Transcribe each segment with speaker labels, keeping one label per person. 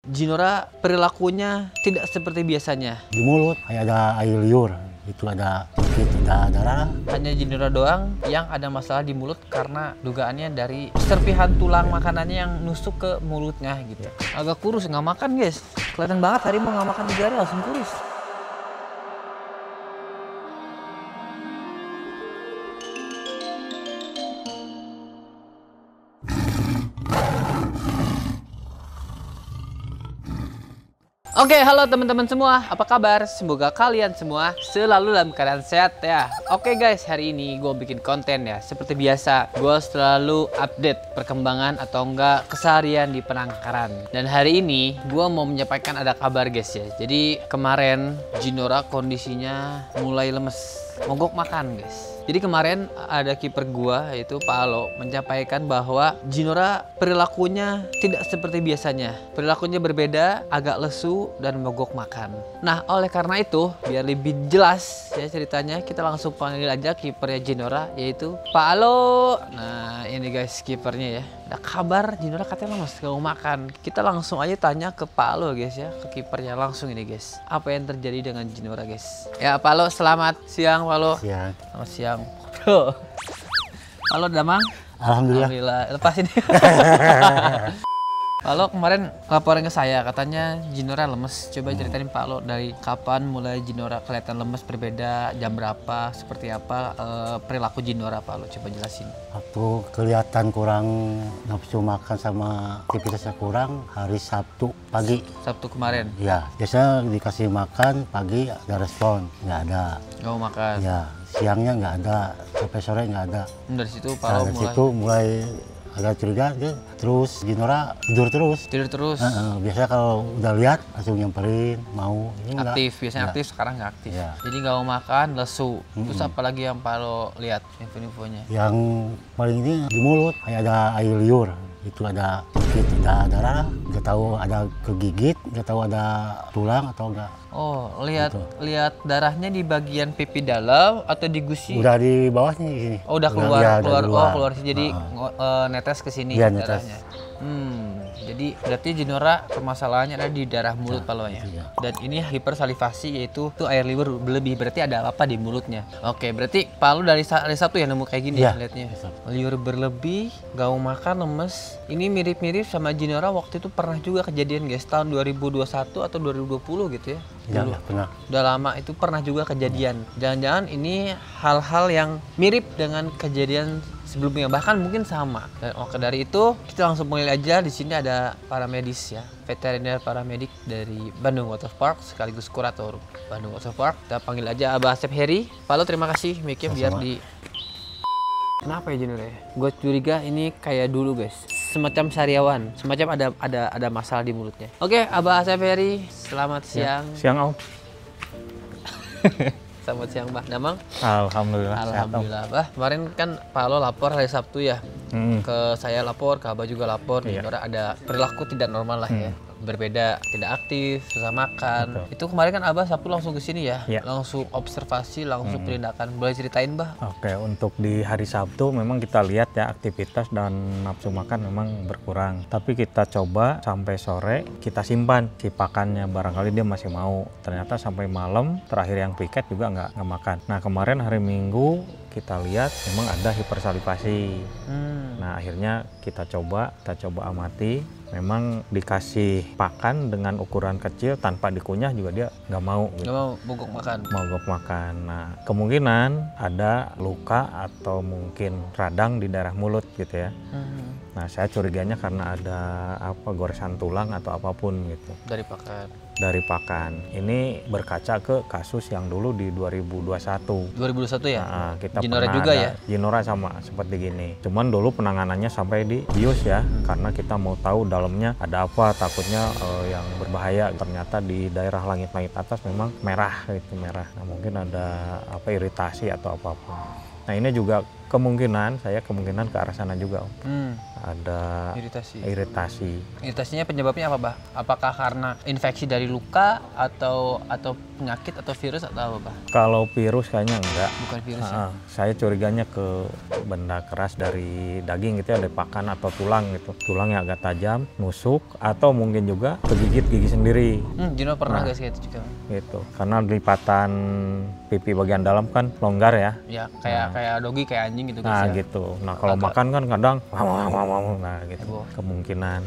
Speaker 1: Jinora perilakunya tidak seperti biasanya.
Speaker 2: Di mulut kayak ada air liur, itu ada sedikit ada darah.
Speaker 1: Hanya Jinora doang yang ada masalah di mulut karena dugaannya dari serpihan tulang makanannya yang nusuk ke mulutnya gitu. Agak kurus, nggak makan guys. Kelihatan banget harimau nggak makan 3 hari langsung kurus. Oke, halo teman-teman semua, apa kabar? Semoga kalian semua selalu dalam keadaan sehat ya. Oke guys, hari ini gue bikin konten ya. Seperti biasa, gue selalu update perkembangan atau enggak keseharian di penangkaran. Dan hari ini gue mau menyampaikan ada kabar guys ya. Jadi kemarin Jinora kondisinya mulai lemes, mogok makan guys. Jadi kemarin ada kiper gua yaitu Pak Alo menyampaikan bahwa Jinora perilakunya tidak seperti biasanya. Perilakunya berbeda, agak lesu dan mogok makan. Nah, oleh karena itu, biar lebih jelas ya ceritanya, kita langsung panggil aja kipernya Jinora yaitu Pak Alo. Nah, ini guys kipernya ya. Ada kabar Jinora katanya lemes gak mau makan. Kita langsung aja tanya ke Pak Alo guys ya, ke kipernya langsung ini guys. Apa yang terjadi dengan Jinora guys? Ya Pak Alo, selamat siang Pak Alo.
Speaker 2: Siang.
Speaker 1: Selamat siang. Bro. Halo Damang.
Speaker 2: Alhamdulillah.
Speaker 1: Alhamdulillah. Lepas ini. Pak Lo kemarin laporan ke saya katanya Jinora lemes. Coba ceritain Pak Lo dari kapan mulai Jinora kelihatan lemes, berbeda, jam berapa, seperti apa perilaku Jinora Pak Lo, coba jelasin.
Speaker 2: Waktu kelihatan kurang nafsu makan sama aktivitasnya kurang hari Sabtu pagi.
Speaker 1: Sabtu kemarin.
Speaker 2: Ya, biasanya dikasih makan pagi ada respon, nggak ada.
Speaker 1: Nggak mau makan.
Speaker 2: Ya, siangnya nggak ada, sampai sore nggak ada.
Speaker 1: Dari situ Pak
Speaker 2: Nah,
Speaker 1: Lo
Speaker 2: dari situ mulai agak curiga, terus Jinora tidur terus.
Speaker 1: tidur terus.
Speaker 2: Biasanya kalau udah lihat langsung nyamperin, mau. Ini enggak.
Speaker 1: Aktif, biasanya
Speaker 2: Enggak.
Speaker 1: aktif, sekarang nggak aktif.
Speaker 2: Ya.
Speaker 1: Jadi nggak mau makan, lesu. Terus apa lagi yang Pak Lo lihat info-infonya?
Speaker 2: Yang paling ini di mulut kayak ada air liur, itu ada sedikit ada darah, nggak tahu ada kegigit, nggak tahu ada tulang atau enggak.
Speaker 1: Oh, lihat
Speaker 2: Gitu.
Speaker 1: lihat darahnya di bagian pipi dalam atau di gusi?
Speaker 2: Udah di bawahnya di sini.
Speaker 1: Oh, udah keluar,
Speaker 2: ya,
Speaker 1: keluar.
Speaker 2: keluar.
Speaker 1: Oh, keluar sih. Jadi netes ke sini
Speaker 2: Iya, netes.
Speaker 1: darahnya. Jadi berarti Jinora permasalahannya ada di darah mulut Pak Lo ya.
Speaker 2: Iya.
Speaker 1: Dan ini hipersalivasi, yaitu tuh air liur berlebih, berarti ada apa di mulutnya. Oke, berarti Pak Lo dari Sabtu ya nemu kayak gini
Speaker 2: Iya.
Speaker 1: ya liatnya. Liur berlebih, gak mau makan, lemes. Ini mirip-mirip sama Jinora waktu itu pernah juga kejadian guys, tahun 2021 atau 2020 gitu ya.
Speaker 2: Ya,
Speaker 1: Dulu.
Speaker 2: ya, pernah.
Speaker 1: Udah lama itu pernah juga kejadian. Jangan-jangan ini hal-hal yang mirip dengan kejadian sebelumnya, bahkan mungkin sama. Dan dari itu kita langsung panggil aja. Di sini ada paramedis ya, veteriner paramedik dari Bandung Water Park sekaligus kurator Bandung Water Park. Kita panggil aja Abah Asep Heri. Pak Lo, terima kasih mic-nya biar
Speaker 2: Sama-sama.
Speaker 1: di. Kenapa ya Jinora ya? Gue curiga ini kayak dulu guys, semacam sariawan, semacam ada masalah di mulutnya. Oke, Abah Asep Heri, selamat siang.
Speaker 3: Siang Om.
Speaker 1: Selamat siang Bah. Damang.
Speaker 3: Alhamdulillah. Sehat, Om.
Speaker 1: Alhamdulillah Bah. Kemarin kan Pak Lo lapor hari Sabtu ya. Ke saya lapor, ke Abah juga lapor.
Speaker 3: Iya.
Speaker 1: Jinora ada perilaku tidak normal lah ya. Berbeda, tidak aktif, susah makan.
Speaker 3: Betul.
Speaker 1: Itu kemarin kan Abah Sabtu langsung ke sini ya.
Speaker 3: Iya.
Speaker 1: Langsung observasi, langsung penindakan. Boleh ceritain Bah?
Speaker 3: Oke, untuk di hari Sabtu memang kita lihat ya aktivitas dan nafsu makan memang berkurang. Tapi kita coba sampai sore kita simpan si pakannya, barangkali dia masih mau. Ternyata sampai malam terakhir yang piket juga nggak makan. Nah kemarin hari Minggu kita lihat memang ada hipersalivasi. Nah akhirnya kita coba amati. Memang dikasih pakan dengan ukuran kecil tanpa dikunyah juga dia nggak mau.
Speaker 1: Nggak mau mogok makan.
Speaker 3: Mogok makan. Nah, kemungkinan ada luka atau mungkin radang di daerah mulut gitu ya. Nah, saya curiganya karena ada goresan tulang atau apapun gitu
Speaker 1: Dari pakan.
Speaker 3: dari pakan. Ini berkaca ke kasus yang dulu di 2021.
Speaker 1: 2021 ya?
Speaker 3: Nah, kita
Speaker 1: Jinora
Speaker 3: pernah
Speaker 1: juga
Speaker 3: ada
Speaker 1: ya?
Speaker 3: Jinora sama seperti gini. Cuman dulu penanganannya sampai di bius ya, karena kita mau tahu dalamnya ada apa, takutnya yang berbahaya. Ternyata di daerah langit-langit atas memang merah gitu, merah. Nah, mungkin ada iritasi atau apapun. Nah, ini juga Kemungkinan ke arah sana juga, Om. Ada
Speaker 1: Iritasi.
Speaker 3: iritasinya
Speaker 1: Penyebabnya apa, Bah? Apakah karena infeksi dari luka atau penyakit atau virus atau apa, Bah?
Speaker 3: Kalau virus kayaknya enggak.
Speaker 1: Bukan virus ya?
Speaker 3: Saya curiganya ke benda keras dari daging gitu ya, dari pakan atau tulang gitu. Tulangnya agak tajam, nusuk, atau mungkin juga kegigit gigi sendiri.
Speaker 1: Jino pernah guys kayak itu juga.
Speaker 3: Gitu. Karena lipatan pipi bagian dalam kan longgar ya.
Speaker 1: Ya, kayak dogi, kayak anjing gitu guys
Speaker 3: Nah
Speaker 1: ya.
Speaker 3: gitu. Nah kalau makan kan kadang nah gitu. Kemungkinan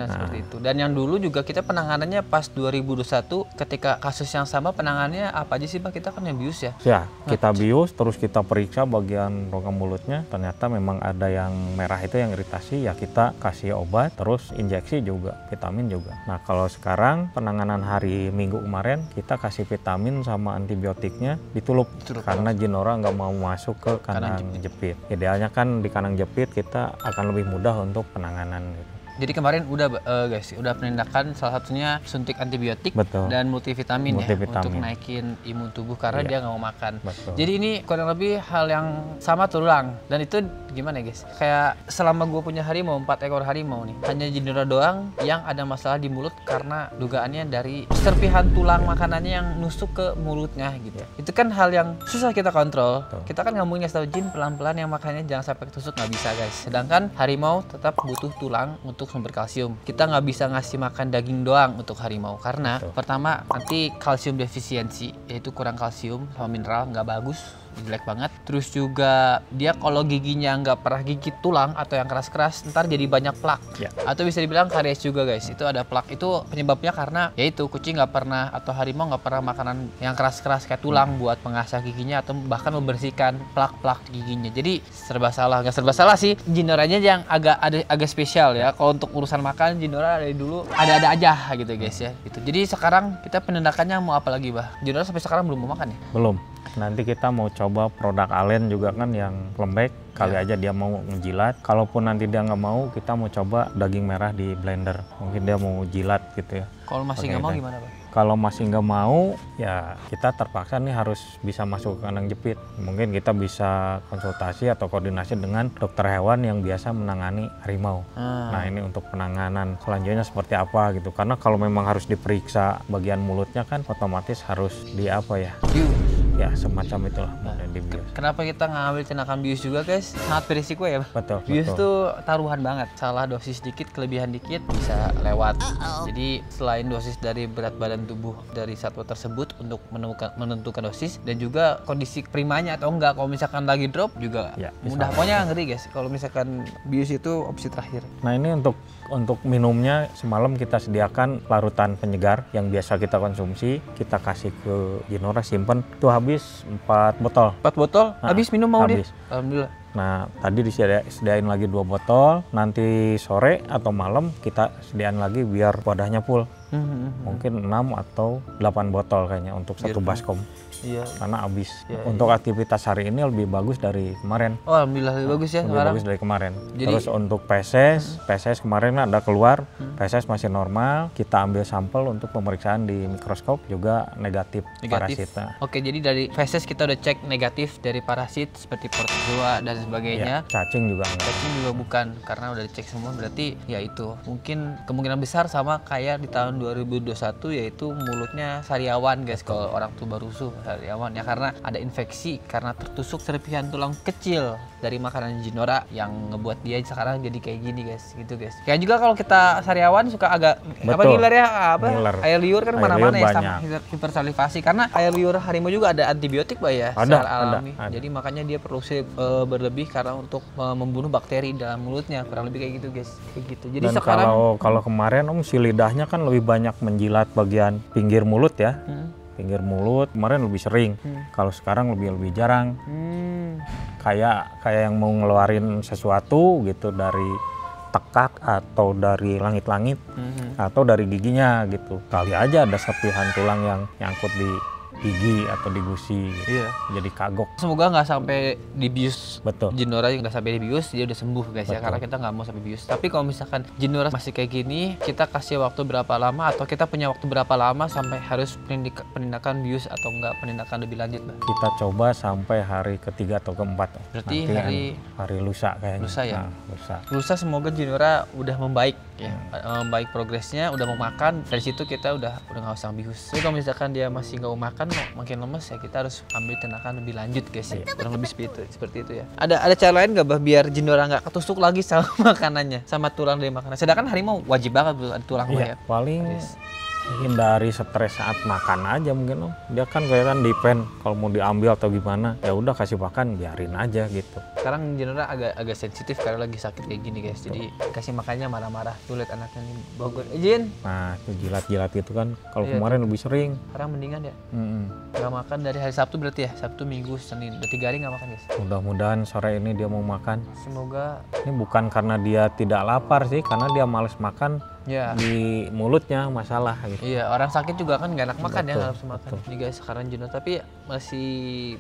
Speaker 1: Seperti itu. Dan yang dulu juga kita penanganannya pas 2021 ketika kasus yang sama, penanganannya apa aja sih, Pak? Kita kan yang bius ya.
Speaker 3: Ya, kita bius terus kita periksa bagian rongga mulutnya. Ternyata memang ada yang merah itu yang iritasi, ya kita kasih obat terus injeksi juga, vitamin juga. Nah, kalau sekarang penanganan hari Minggu kemarin kita kasih vitamin sama antibiotiknya ditulup karena Jinora nggak mau masuk ke kandang jepit. Idealnya kan di kandang jepit kita akan lebih mudah untuk penanganan gitu.
Speaker 1: Jadi kemarin udah guys, udah penindakan salah satunya suntik antibiotik.
Speaker 3: Betul.
Speaker 1: Dan multivitamin ya untuk naikin imun tubuh karena dia nggak mau makan.
Speaker 3: Betul.
Speaker 1: Jadi ini kurang lebih hal yang sama terulang. Dan itu gimana ya guys? Kayak selama gue punya harimau, 4 ekor harimau nih, hanya Jinora doang yang ada masalah di mulut karena dugaannya dari serpihan tulang makanannya yang nusuk ke mulutnya gitu. Itu kan hal yang susah kita kontrol.
Speaker 3: Betul.
Speaker 1: Kita kan nggak mungkin ngasih tau Jin pelan-pelan yang makannya jangan sampai ketusuk, nggak bisa guys. Sedangkan harimau tetap butuh tulang untuk sumber kalsium. Kita nggak bisa ngasih makan daging doang untuk harimau karena pertama nanti kalsium defisiensi, yaitu kurang kalsium sama mineral, nggak bagus, jelek banget. Terus juga dia kalau giginya nggak pernah gigit tulang atau yang keras-keras, ntar jadi banyak plak. Atau bisa dibilang karies juga guys. Itu ada plak, itu penyebabnya karena yaitu kucing nggak pernah atau harimau nggak pernah makanan yang keras-keras kayak tulang buat mengasah giginya atau bahkan membersihkan plak-plak giginya. Jadi serba salah, nggak serba salah sih. Jinoranya yang agak spesial ya. Kalau untuk urusan makan, Jinora dari dulu ada-ada aja gitu guys ya. Gitu. Jadi sekarang kita penindakannya mau apa lagi, Bah? Jinora sampai sekarang belum mau makan ya?
Speaker 3: Belum. Nanti kita mau coba produk Alen juga kan yang lembek, kali aja dia mau ngejilat. Kalaupun nanti dia nggak mau, kita mau coba daging merah di blender. Mungkin dia mau jilat gitu ya.
Speaker 1: Kalau masih nggak mau gimana, Pak?
Speaker 3: Kalau masih nggak mau, ya kita terpaksa nih harus bisa masuk ke kandang jepit. Mungkin kita bisa konsultasi atau koordinasi dengan dokter hewan yang biasa menangani harimau. Nah ini untuk penanganan selanjutnya seperti apa gitu. Karena kalau memang harus diperiksa bagian mulutnya kan otomatis harus di apa ya? Ya semacam itulah di bius.
Speaker 1: Kenapa kita ngambil tindakan bius juga guys? Sangat berisiko ya, Pak.
Speaker 3: Betul.
Speaker 1: Bius tuh taruhan banget. Salah dosis dikit, kelebihan dikit bisa lewat. Jadi selain dosis dari berat badan tubuh dari satwa tersebut untuk menentukan dosis dan juga kondisi primanya atau enggak. Kalau misalkan lagi drop juga mudah. Pokoknya ngeri guys. Kalau misalkan bius itu opsi terakhir.
Speaker 3: Nah ini untuk minumnya semalam kita sediakan larutan penyegar yang biasa kita konsumsi. Kita kasih ke Jinora, simpen tuh habis 4 botol.
Speaker 1: 4 botol? Habis minum mau
Speaker 3: habis.
Speaker 1: dia? Alhamdulillah.
Speaker 3: Nah tadi disediain lagi 2 botol. Nanti sore atau malam kita sediain lagi biar wadahnya full. Mungkin 6 atau 8 botol kayaknya untuk satu baskom.
Speaker 1: Iya.
Speaker 3: Karena habis. Untuk aktivitas hari ini lebih bagus dari kemarin.
Speaker 1: Oh, alhamdulillah lebih bagus ya
Speaker 3: lebih
Speaker 1: sekarang.
Speaker 3: bagus dari kemarin.
Speaker 1: Jadi,
Speaker 3: terus untuk PSS kemarin ada keluar, PSS masih normal. Kita ambil sampel untuk pemeriksaan di mikroskop juga negatif. Parasitnya.
Speaker 1: Oke, jadi dari feses kita udah cek negatif dari parasit seperti protozoa dan sebagainya.
Speaker 3: Cacing juga enggak.
Speaker 1: Cacing juga bukan, karena udah dicek semua. Berarti ya itu mungkin kemungkinan besar sama kayak di tahun 2021, yaitu mulutnya sariawan guys. Kalau orang tuh baru sariawan ya, karena ada infeksi karena tertusuk serpihan tulang kecil dari makanan Jinora yang ngebuat dia sekarang jadi kayak gini guys, gitu guys. Kayak juga kalau kita sariawan suka agak apa ngiler ya, air liur kan mana-mana ya, sama hipersalivasi karena air liur harimau juga ada antibiotik Pak ya, secara alami. Jadi makanya dia perlu berlebih karena untuk membunuh bakteri dalam mulutnya, kurang lebih kayak gitu guys, kayak gitu. Jadi
Speaker 3: dan
Speaker 1: sekarang
Speaker 3: kalau kemarin si lidahnya kan lebih banyak menjilat bagian pinggir mulut ya. Pinggir mulut kemarin lebih sering. Kalau sekarang lebih jarang. Kayak yang mau ngeluarin sesuatu gitu dari tekak atau dari langit-langit atau dari giginya gitu. Kali aja ada serpihan tulang yang nyangkut di gigi atau di gusi.
Speaker 1: Iya.
Speaker 3: Jadi kagok.
Speaker 1: Semoga nggak sampai dibius.
Speaker 3: Betul.
Speaker 1: Jinora yang udah sampai dibius dia udah sembuh guys ya,
Speaker 3: Betul.
Speaker 1: karena kita nggak mau sampai bius. Tapi kalau misalkan Jinora masih kayak gini, kita kasih waktu berapa lama atau kita punya waktu berapa lama sampai harus penindakan bius atau enggak penindakan lebih lanjut, Bah?
Speaker 3: Kita coba sampai hari ketiga atau keempat.
Speaker 1: Berarti
Speaker 3: Nanti hari lusa kayaknya.
Speaker 1: Lusa ya?
Speaker 3: Nah, lusa.
Speaker 1: Lusa semoga Jinora udah membaik ya, membaik progresnya, udah mau makan. Dari situ kita udah nggak usah bius. Tapi kalau misalkan dia masih nggak mau makan, makin lemes ya, kita harus ambil tindakan lebih lanjut guys ya. Kurang lebih seperti itu ya. Ada cara lain nggak, Bah, biar Jinora nggak ketusuk lagi sama makanannya, sama tulang dari makanan? Sedangkan harimau wajib banget tuh ada tulang, Bah,
Speaker 3: Iya,
Speaker 1: ya.
Speaker 3: paling hindari stres saat makan aja mungkin Om. Dia kan kelihatan depend kalau mau diambil atau gimana, ya udah kasih makan, biarin aja gitu.
Speaker 1: Sekarang Jinora agak sensitif karena lagi sakit kayak gini guys. Jadi kasih makannya marah-marah. Tuh lihat anaknya nih Bogor. Jin.
Speaker 3: Nah, itu jilat-jilat gitu kan. Kalau
Speaker 1: Iya,
Speaker 3: kemarin lebih sering.
Speaker 1: Sekarang mendingan ya.
Speaker 3: Mm-mm.
Speaker 1: Nggak makan dari hari Sabtu berarti ya. Sabtu, Minggu, Senin. Udah 3 hari nggak makan guys.
Speaker 3: Mudah-mudahan sore ini dia mau makan.
Speaker 1: Semoga
Speaker 3: Ini bukan karena dia tidak lapar sih, karena dia males makan
Speaker 1: ya.
Speaker 3: di mulutnya masalah gitu.
Speaker 1: Iya, orang sakit juga kan nggak enak makan ya,
Speaker 3: Betul,
Speaker 1: nggak harus makan.
Speaker 3: betul.
Speaker 1: Ini guys, sekarang Jinora tapi masih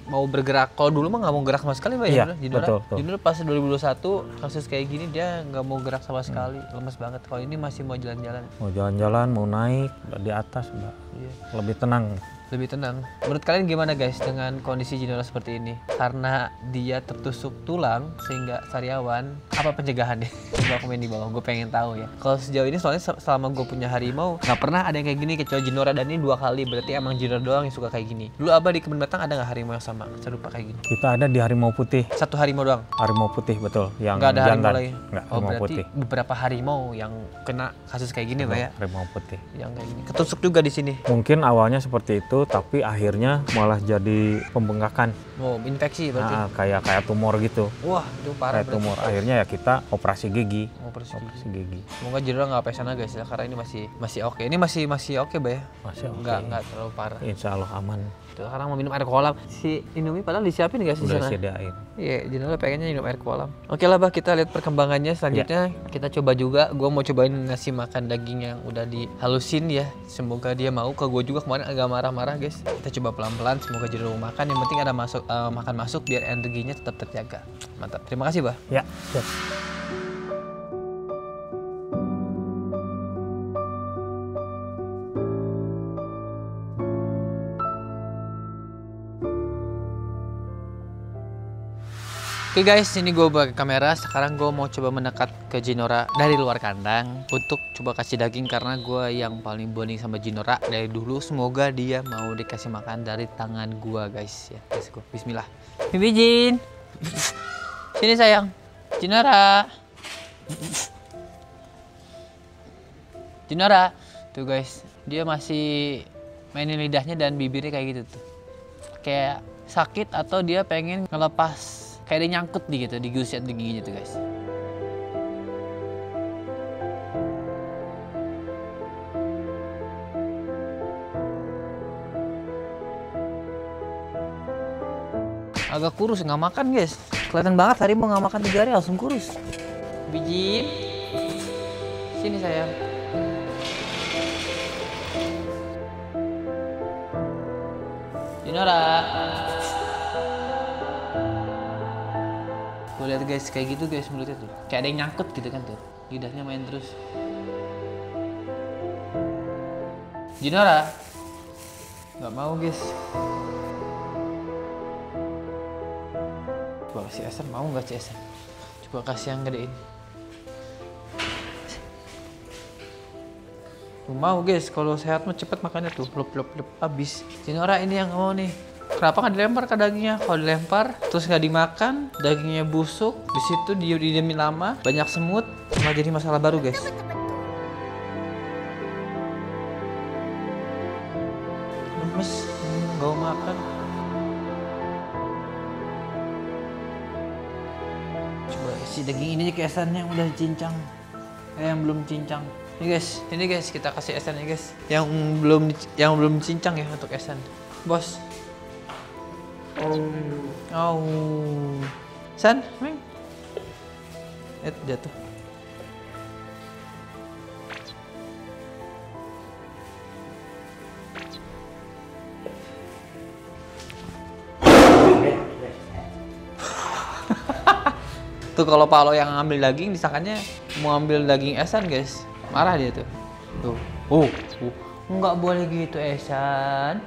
Speaker 1: mau bergerak. Kalau dulu mah nggak mau gerak sama sekali, Mbak.
Speaker 3: Iya,
Speaker 1: Jinora.
Speaker 3: betul.
Speaker 1: Jinora pas 2021 kasus kayak gini dia nggak mau gerak sama sekali, lemes banget. Kalau ini masih mau jalan-jalan.
Speaker 3: Mau jalan-jalan, mau naik, udah di atas udah
Speaker 1: Iya.
Speaker 3: lebih tenang.
Speaker 1: Lebih tenang. Menurut kalian gimana guys dengan kondisi Jinora seperti ini? Karena dia tertusuk tulang sehingga sariawan, apa pencegahannya? Coba komen di bawah, gue pengen tahu ya. Kalau sejauh ini soalnya selama gue punya harimau nggak pernah ada yang kayak gini kecuali Jinora, dan ini 2 kali, berarti emang Jinora doang yang suka kayak gini. Dulu Abah di kebun batang ada nggak harimau yang sama serupa kayak gini?
Speaker 3: Kita ada di harimau putih.
Speaker 1: Satu harimau doang?
Speaker 3: Harimau putih betul, yang
Speaker 1: Nggak ada harimau
Speaker 3: jantan.
Speaker 1: lagi?
Speaker 3: Nggak,
Speaker 1: Oh
Speaker 3: harimau
Speaker 1: berarti
Speaker 3: putih.
Speaker 1: beberapa harimau yang kena kasus kayak gini Pak ya?
Speaker 3: Harimau putih.
Speaker 1: Yang kayak gini. Ketusuk juga di sini.
Speaker 3: Mungkin awalnya seperti itu, tapi akhirnya malah jadi pembengkakan.
Speaker 1: Oh, infeksi berarti.
Speaker 3: Nah, kayak tumor gitu.
Speaker 1: Wah, itu parah
Speaker 3: Kayak
Speaker 1: berarti.
Speaker 3: tumor. Akhirnya ya kita operasi gigi.
Speaker 1: Operasi gigi.
Speaker 3: Operasi gigi.
Speaker 1: Semoga Jinora nggak sampai sana guys ya, karena ini masih oke. Ini masih oke, Bay ya.
Speaker 3: Masih oke.
Speaker 1: Nggak terlalu parah.
Speaker 3: Insya Allah aman.
Speaker 1: Tuh, sekarang mau minum air kolam. Si Indomie padahal disiapin guys di
Speaker 3: Udah
Speaker 1: sana.
Speaker 3: disediain.
Speaker 1: Iya, Jinora pengennya minum air kolam. Oke lah, Bah, kita lihat perkembangannya selanjutnya. Kita coba juga, gue mau cobain ngasih makan daging yang udah dihalusin ya. Semoga dia mau. Ke gue juga kemarin agak marah-marah guys. Kita coba pelan-pelan, semoga Jinora mau makan. Yang penting ada makan masuk biar energinya tetap terjaga. Mantap. Terima kasih, Bah.
Speaker 3: Ya, siap.
Speaker 1: Oke guys, ini gue pakai kamera. Sekarang gue mau coba mendekat ke Jinora dari luar kandang untuk coba kasih daging, karena gue yang paling bonding sama Jinora dari dulu. Semoga dia mau dikasih makan dari tangan gue guys ya. Let's go. Bismillah. Bibi Jin, sini sayang. Jinora. Jinora. Tuh guys, dia masih mainin lidahnya dan bibirnya kayak gitu tuh. Kayak sakit atau dia pengen ngelepas. Kayak dia nyangkut di gitu, digusir di giginya tuh guys. Agak kurus, nggak makan guys. Kelihatan banget harimau nggak makan 3 hari langsung kurus. Biji, sini sayang. Jinora. Gue lihat guys, kayak gitu guys mulutnya tuh. Kayak ada yang nyangkut gitu kan tuh. Lidahnya main terus. Jinora. Nggak mau guys. Coba kasih Esen, mau nggak si Esen? Coba kasih yang gedein. Tuh, mau guys, kalau sehat mah cepet makannya tuh. Lop habis. Jinora ini yang nggak mau nih. Kenapa nggak dilempar ke dagingnya? Kalau dilempar terus nggak dimakan, dagingnya busuk, di situ didiemin lama, banyak semut, malah jadi masalah baru guys. Lemes, nggak mau makan. Coba isi daging ini aja ke Esan yang udah cincang, yang belum cincang. Ini guys, kita kasih Esan ya guys, yang belum cincang ya untuk Esan, bos. Oh, San, jatuh. Tuh kalau Palo yang ngambil daging disangkanya mau ambil daging Esan guys. Marah dia tuh. Tuh. Nggak boleh gitu Esan.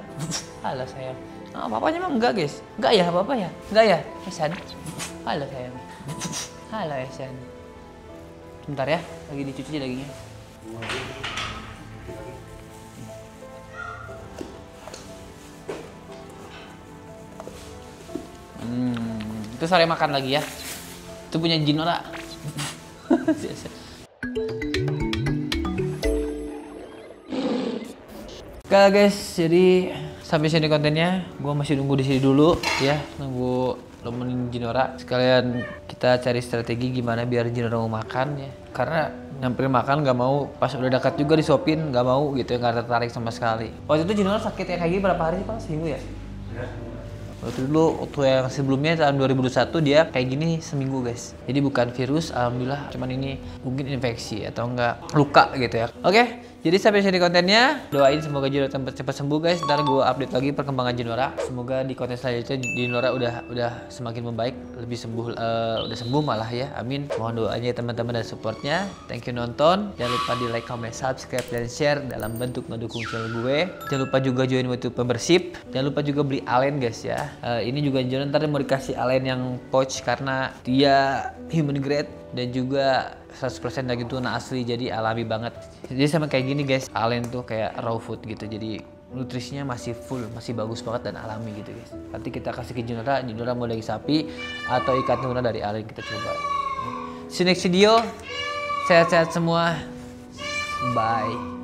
Speaker 1: Halo sayang. Papanya mah enggak guys. Enggak ya papa ya? Enggak ya Esan? Halo sayang. Halo Esan. Sebentar ya, lagi dicuci dagingnya. Itu sore makan lagi ya. Itu punya Jinora. Oke guys, jadi sampai sini kontennya. Gua masih nunggu di sini dulu ya, nunggu nemenin Jinora. Sekalian kita cari strategi gimana biar Jinora mau makan ya. Karena nyamperin makan nggak mau, pas udah dekat juga disuapin nggak mau gitu, nggak tertarik sama sekali. Waktu itu Jinora sakit kayak gini berapa hari sih Pak? Seminggu ya? Waktu dulu, waktu yang sebelumnya tahun 2021 dia kayak gini seminggu guys. Jadi bukan virus, alhamdulillah, cuman ini mungkin infeksi atau enggak luka gitu ya. Oke, jadi sampai sini kontennya. Doain semoga Jinora cepat sembuh guys. Ntar gue update lagi perkembangan Jinora. Semoga di konten selanjutnya Jinora udah semakin membaik, lebih sembuh, udah sembuh malah ya. Amin. Mohon doanya teman-teman dan supportnya. Thank you nonton. Jangan lupa di like, comment, subscribe dan share dalam bentuk mendukung channel gue. Jangan lupa juga join YouTube membership. Jangan lupa juga beli alen guys ya. Ini juga Jinora ntar mau dikasih alen yang pouch karena dia human grade dan juga 100% daging tuna asli, jadi alami banget. Jadi sama kayak gini guys, alen tuh kayak raw food gitu, jadi nutrisinya masih full, masih bagus banget dan alami gitu guys. Nanti kita kasih ke Jinora mau daging sapi atau ikan tuna dari alen, kita coba. See you next video, sehat-sehat semua, bye.